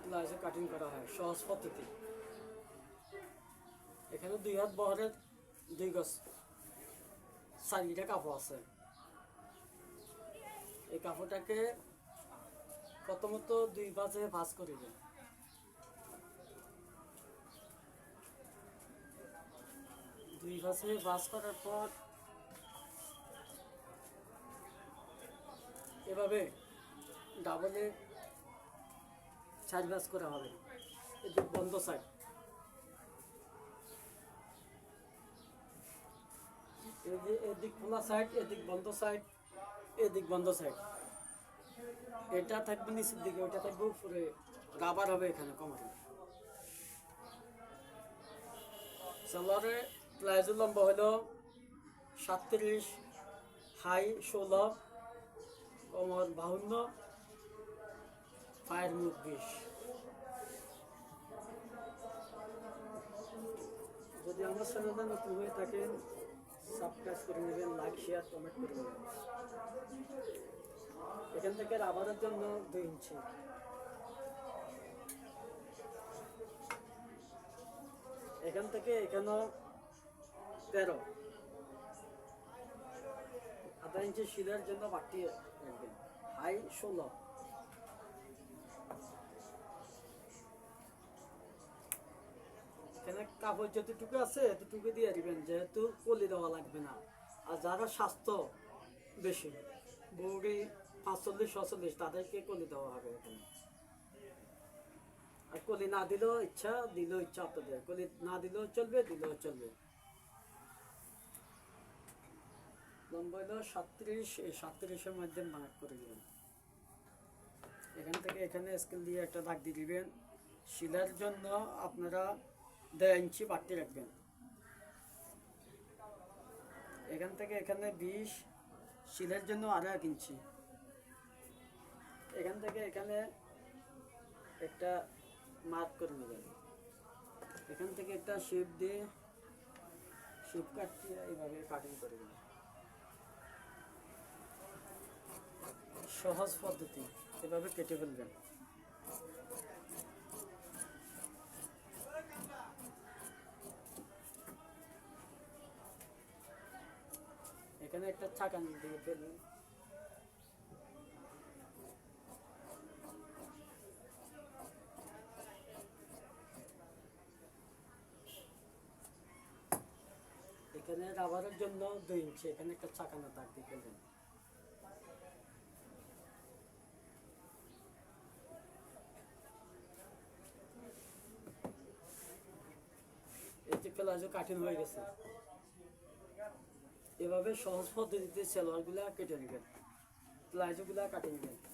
Palazzo cutting করা হয় সহজ পদ্ধতি। এখানে 2 হাত বহরের 2 গজ 4টা কাপড় আছে। এই কাপড়টাকে প্রথমত 2 ভাঁজে ভাঁজ করিবেন। 2 ভাঁজে ভাঁজ করার পর এভাবে ডাবলে 4 ভাঁজ করা হবে। এদিক বন্ধ সাইড, এদিক খোলা সাইড, এদিক বন্ধ সাইড, এদিক বন্ধ সাইড। এটা থাকবে নিচের দিকে, ওটা থাকবে উপরে, রাবার হবে এখানে কমানো। সালোয়ারের প্লাজো লম্বা হলো 37, হাই 16, কোমর 52, পায়ের মুখ 20। যদি আমার চ্যানেলটা নতুন হয়ে থাকেন সাবস্ক্রাইব করে নেবেন, লাইক শেয়ার কমেন্ট করে নেবেন। এখান থেকে রাবারের জন্য 2 ইঞ্চি, এখান থেকে এখানেও 13, আধা ইঞ্চি শিলের জন্য বাড়তি রাখবেন। হাই 16। এখানে কাপড় যতটুকু আছে এতটুকু দিয়ে দিবেন, যেহেতু কলি দেওয়া লাগবে না। আর যারা স্বাস্থ্য বেশি, বৌড়ি 45, 46, তাদেরকে কলি দেওয়া হবে এখানে। আর কলি না দিলেও ইচ্ছা, দিলেও ইচ্ছা আপনাদের। কলি না দিলেও চলবে, দিলেও চলবে। লম্বা হলো 37, এই 37-এর মধ্যে মার্ক করে দিবেন। এখান থেকে এখানে স্কেল দিয়ে একটা দাগ দিয়ে দিবেন। শিলার জন্য আপনারা 1.5 ইঞ্চি বাড়তি রাখবেন। এখান থেকে এখানে 20, শিলের জন্য আরো 1 ইঞ্চি। এখান থেকে এখানে একটা মার্ক করে নেবেন। এখান থেকে একটা শেপ দিয়ে, শেপ কাটিয়ে এইভাবে কাটিং করে দেবেন। সহজ পদ্ধতি, এভাবে কেটে ফেলবেন। এখানে একটা চাকা দিয়ে ফেলবেন। এখানে রাবারের জন্য 2 ইঞ্চি, এখানে একটা চাকানো দাগ দিয়ে ফেলবেন। এই যে প্লাজো কাটিং হয়ে গেছে। এভাবে সহজ পদ্ধতিতে সালোয়ারগুলা কেটে নেবেন, প্লাজোগুলা কাটিয়ে নেবেন।